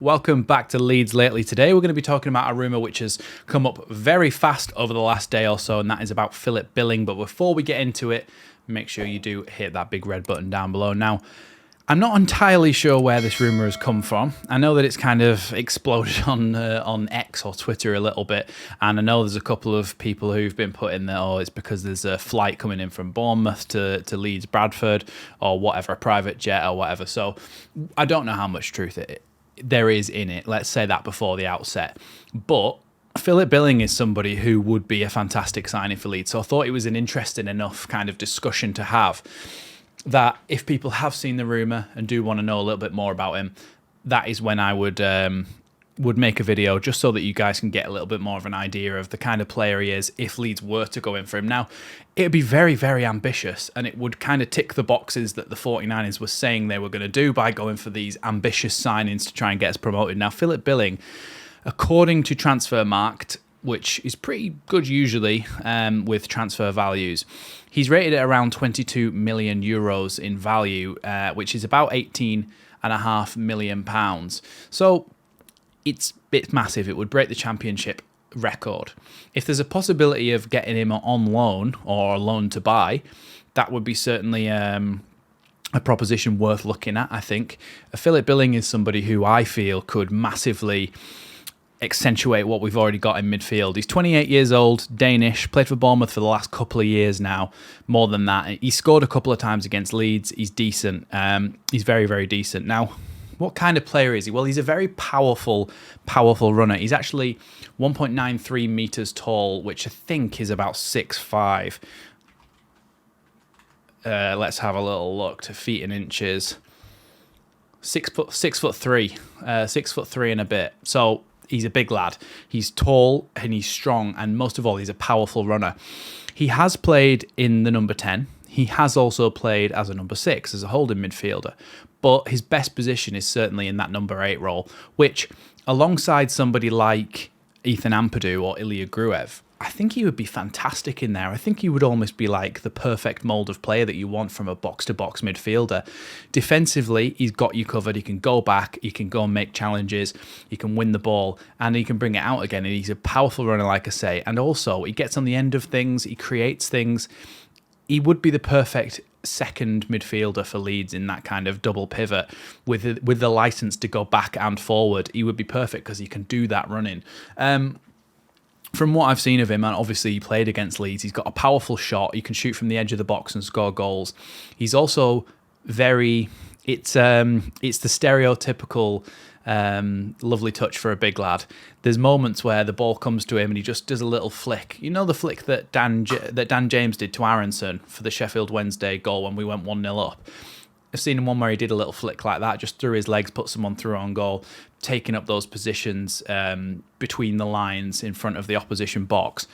Welcome back to Leeds Lately. Today we're going to be talking about a rumour which has come up very fast over the last day or so, and that is about Philip Billing. But before we get into it, make sure you do hit that big red button down below. Now, I'm not entirely sure where this rumour has come from. I know that it's kind of exploded on X or Twitter a little bit, and I know there's a couple of people who've been putting there, oh, it's because there's a flight coming in from Bournemouth to Leeds Bradford or whatever, a private jet or whatever. So I don't know how much truth there is in it. Let's say that before the outset. But Philip Billing is somebody who would be a fantastic signing for Leeds. So I thought it was an interesting enough kind of discussion to have, that if people have seen the rumour and do want to know a little bit more about him, that is when I would make a video, just so that you guys can get a little bit more of an idea of the kind of player he is if Leeds were to go in for him. Now, it'd be very, very ambitious, and it would kind of tick the boxes that the 49ers were saying they were going to do by going for these ambitious signings to try and get us promoted. Now, Philip Billing, according to Transfermarkt, which is pretty good usually with transfer values, he's rated at around 22 million euros in value, which is about £18.5 million. So it's massive. It would break the championship record. If there's a possibility of getting him on loan or a loan to buy, that would be certainly a proposition worth looking at, I think. Philip Billing is somebody who I feel could massively accentuate what we've already got in midfield. He's 28 years old, Danish, played for Bournemouth for the last couple of years now, more than that. He scored a couple of times against Leeds. He's decent. He's very, very decent. Now, what kind of player is he? Well, he's a very powerful runner. He's actually 1.93 meters tall, which I think is about 6'5". Let's have a little look to feet and inches. 6'3", 6'3" and a bit. So he's a big lad. He's tall and he's strong, and most of all, he's a powerful runner. He has played in the number 10. He has also played as a number 6, as a holding midfielder. But his best position is certainly in that number 8 role, which, alongside somebody like Ethan Ampadu or Ilya Gruev, I think he would be fantastic in there. I think he would almost be like the perfect mould of player that you want from a box-to-box midfielder. Defensively, he's got you covered. He can go back, he can go and make challenges, he can win the ball, and he can bring it out again. And he's a powerful runner, like I say. And also, he gets on the end of things, he creates things. He would be the perfect second midfielder for Leeds in that kind of double pivot with the license to go back and forward. He would be perfect because he can do that running. From what I've seen of him, and obviously he played against Leeds, he's got a powerful shot. He can shoot from the edge of the box and score goals. He's also very... It's the stereotypical lovely touch for a big lad. There's moments where the ball comes to him and he just does a little flick. You know the flick that Dan James did to Aronson for the Sheffield Wednesday goal when we went 1-0 up? I've seen one where he did a little flick like that, just through his legs, put someone through on goal, taking up those positions between the lines in front of the opposition box.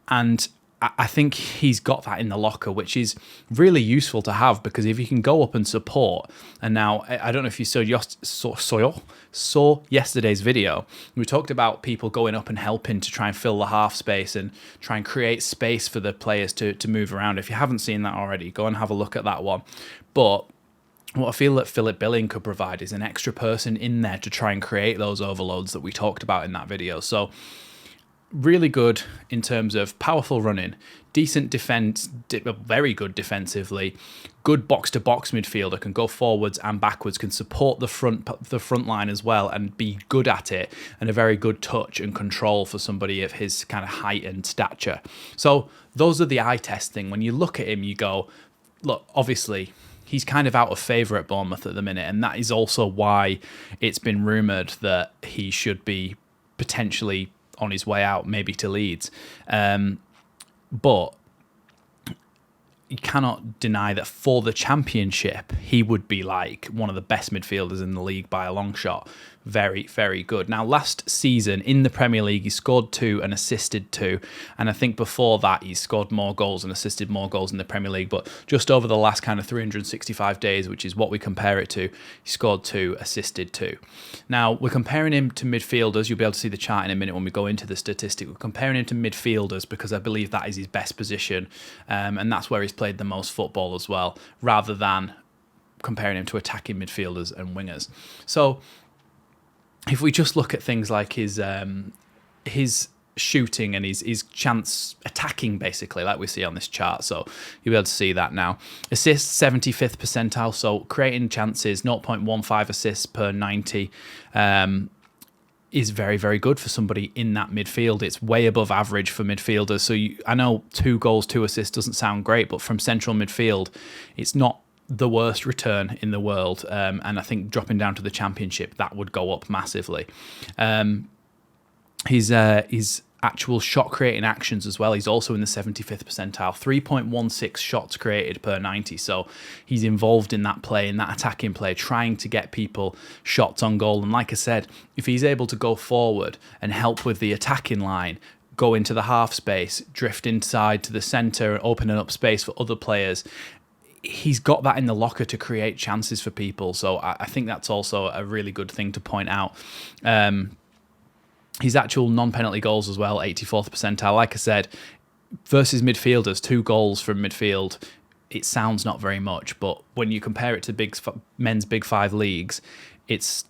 And I think he's got that in the locker, which is really useful to have, because if you can go up and support, and now I don't know if you saw yesterday's video, we talked about people going up and helping to try and fill the half space and try and create space for the players to move around. If you haven't seen that already, go and have a look at that one. But what I feel that Philip Billing could provide is an extra person in there to try and create those overloads that we talked about in that video. So really good in terms of powerful running, decent defense, very good defensively, good box-to-box midfielder, can go forwards and backwards, can support the front line as well and be good at it, and a very good touch and control for somebody of his kind of height and stature. So those are the eye testing. When you look at him, you go, look, obviously he's kind of out of favour at Bournemouth at the minute, and that is also why it's been rumoured that he should be potentially on his way out, maybe to Leeds. But you cannot deny that for the championship, he would be like one of the best midfielders in the league by a long shot. Very, very good. Now, last season in the Premier League, he scored 2 and assisted 2. And I think before that, he scored more goals and assisted more goals in the Premier League. But just over the last kind of 365 days, which is what we compare it to, he scored 2, assisted 2. Now, we're comparing him to midfielders. You'll be able to see the chart in a minute when we go into the statistic. We're comparing him to midfielders because I believe that is his best position. And that's where he's played the most football as well, rather than comparing him to attacking midfielders and wingers. So if we just look at things like his shooting and his chance attacking, basically, like we see on this chart. So you'll be able to see that now. Assists, 75th percentile. So creating chances, 0.15 assists per 90 is very, very good for somebody in that midfield. It's way above average for midfielders. So I know 2 goals, 2 assists doesn't sound great, but from central midfield, it's not the worst return in the world. And I think dropping down to the Championship, that would go up massively. His actual shot creating actions as well, he's also in the 75th percentile, 3.16 shots created per 90. So he's involved in that play, in that attacking play, trying to get people shots on goal. And like I said, if he's able to go forward and help with the attacking line, go into the half space, drift inside to the centre, opening up space for other players, he's got that in the locker to create chances for people. So I think that's also a really good thing to point out. His actual non-penalty goals as well, 84th percentile. Like I said, versus midfielders, 2 goals from midfield, it sounds not very much, but when you compare it to men's Big 5 leagues, it's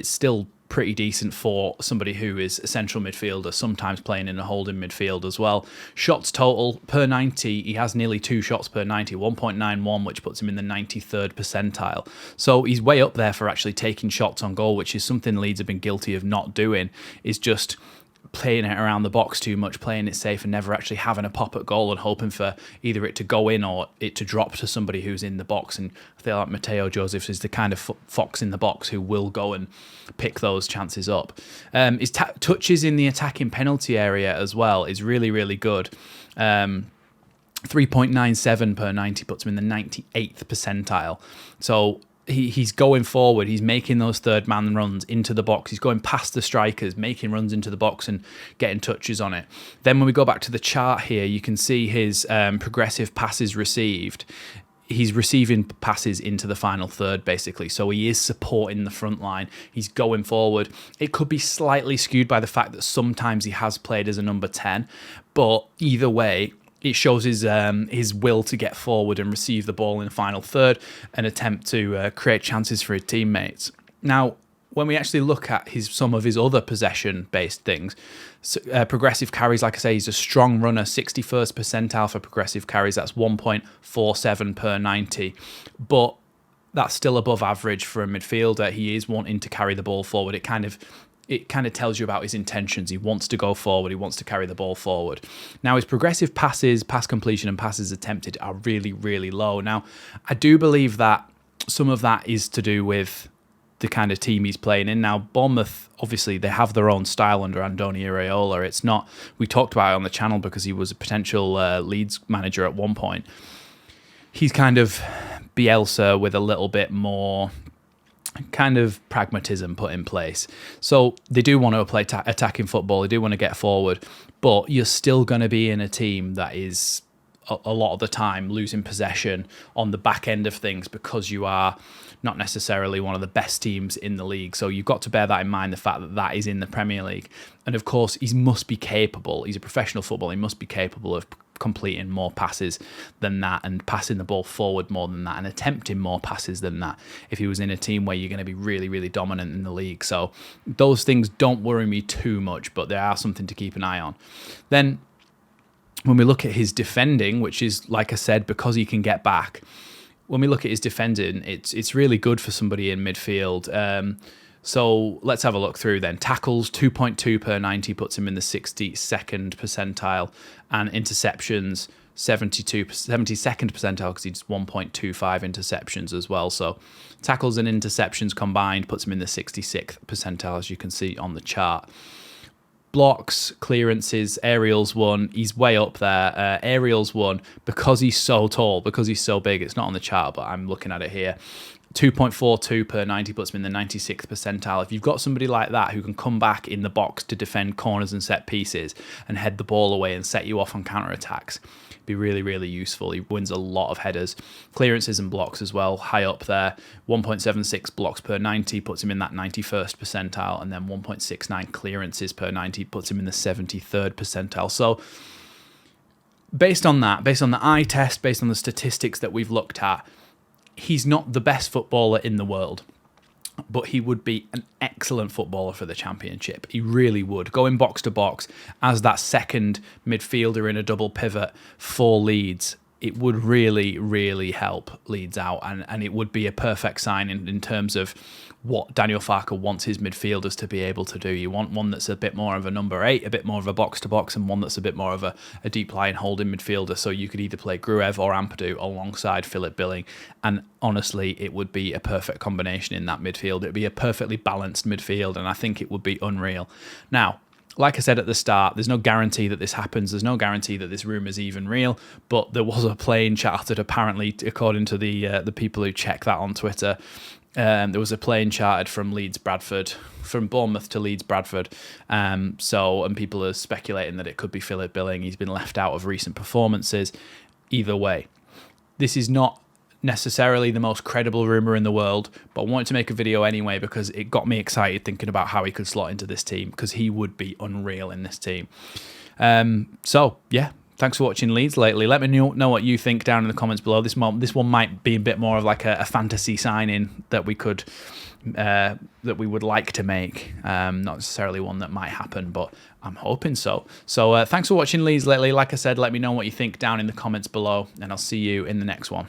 still pretty decent for somebody who is a central midfielder, sometimes playing in a holding midfield as well. Shots total per 90, he has nearly 2 shots per 90, 1.91, which puts him in the 93rd percentile. So he's way up there for actually taking shots on goal, which is something Leeds have been guilty of not doing, is just playing it around the box too much, playing it safe and never actually having a pop at goal and hoping for either it to go in or it to drop to somebody who's in the box. And I feel like Mateo Joseph is the kind of fox in the box who will go and pick those chances up. His touches in the attacking penalty area as well is really, really good. 3.97 per 90 puts him in the 98th percentile. So he's going forward, he's making those third man runs into the box, he's going past the strikers, making runs into the box and getting touches on it. Then when we go back to the chart here, you can see his progressive passes received. He's receiving passes into the final third, basically. So he is supporting the front line. He's going forward. It could be slightly skewed by the fact that sometimes he has played as a number 10, but either way, it shows his will to get forward and receive the ball in the final third and attempt to create chances for his teammates. Now, when we actually look at some of his other possession-based things, progressive carries, like I say, he's a strong runner, 61st percentile for progressive carries. That's 1.47 per 90. But that's still above average for a midfielder. He is wanting to carry the ball forward. It kind of tells you about his intentions. He wants to go forward. He wants to carry the ball forward. Now, his progressive passes, pass completion and passes attempted are really, really low. Now, I do believe that some of that is to do with the kind of team he's playing in. Now, Bournemouth, obviously, they have their own style under Andoni Iraola. It's not, we talked about it on the channel because he was a potential Leeds manager at one point. He's kind of Bielsa with a little bit more kind of pragmatism put in place. So they do want to play attacking football, they do want to get forward, but you're still going to be in a team that is a lot of the time losing possession on the back end of things because you are not necessarily one of the best teams in the league. So you've got to bear that in mind, the fact that that is in the Premier League. And of course, he must be capable. He's a professional footballer. He must be capable of completing more passes than that and passing the ball forward more than that and attempting more passes than that if he was in a team where you're going to be really, really dominant in the league. So those things don't worry me too much, but they are something to keep an eye on. Then when we look at his defending, which is, like I said, because he can get back, when we look at his defending, it's really good for somebody in midfield. So let's have a look through then. Tackles, 2.2 per 90 puts him in the 62nd percentile. And interceptions, 72nd percentile because he's 1.25 interceptions as well. So tackles and interceptions combined puts him in the 66th percentile, as you can see on the chart. Blocks, clearances, aerials won, he's way up there. Aerials won because he's so tall, because he's so big. It's not on the chart, but I'm looking at it here. 2.42 per 90 puts him in the 96th percentile. If you've got somebody like that who can come back in the box to defend corners and set pieces and head the ball away and set you off on counter-attacks, be really, really useful. He wins a lot of headers. Clearances and blocks as well, high up there. 1.76 blocks per 90 puts him in that 91st percentile, and then 1.69 clearances per 90 puts him in the 73rd percentile. So based on that, based on the eye test, based on the statistics that we've looked at, he's not the best footballer in the world. but he would be an excellent footballer for the Championship. He really would. Going box to box as that second midfielder in a double pivot for Leeds, it would really, really help Leeds out, and it would be a perfect sign in terms of what Daniel Farke wants his midfielders to be able to do. You want one that's a bit more of a number 8, a bit more of a box-to-box, and one that's a bit more of a deep-lying holding midfielder, so you could either play Gruev or Ampadu alongside Philip Billing, and honestly, it would be a perfect combination in that midfield. It would be a perfectly balanced midfield, and I think it would be unreal. Now, like I said at the start, there's no guarantee that this happens. There's no guarantee that this rumour's even real. But there was a plane chartered, apparently, according to the people who check that on Twitter. There was a plane chartered from from Bournemouth to Leeds Bradford. And people are speculating that it could be Philip Billing. He's been left out of recent performances. Either way, this is not necessarily the most credible rumour in the world, but I wanted to make a video anyway because it got me excited thinking about how he could slot into this team, because he would be unreal in this team. So yeah, thanks for watching Leeds Lately. Let me know what you think down in the comments below. This one might be a bit more of like a fantasy sign-in that we would like to make. Not necessarily one that might happen, but I'm hoping so. So thanks for watching Leeds Lately. Like I said, let me know what you think down in the comments below, and I'll see you in the next one.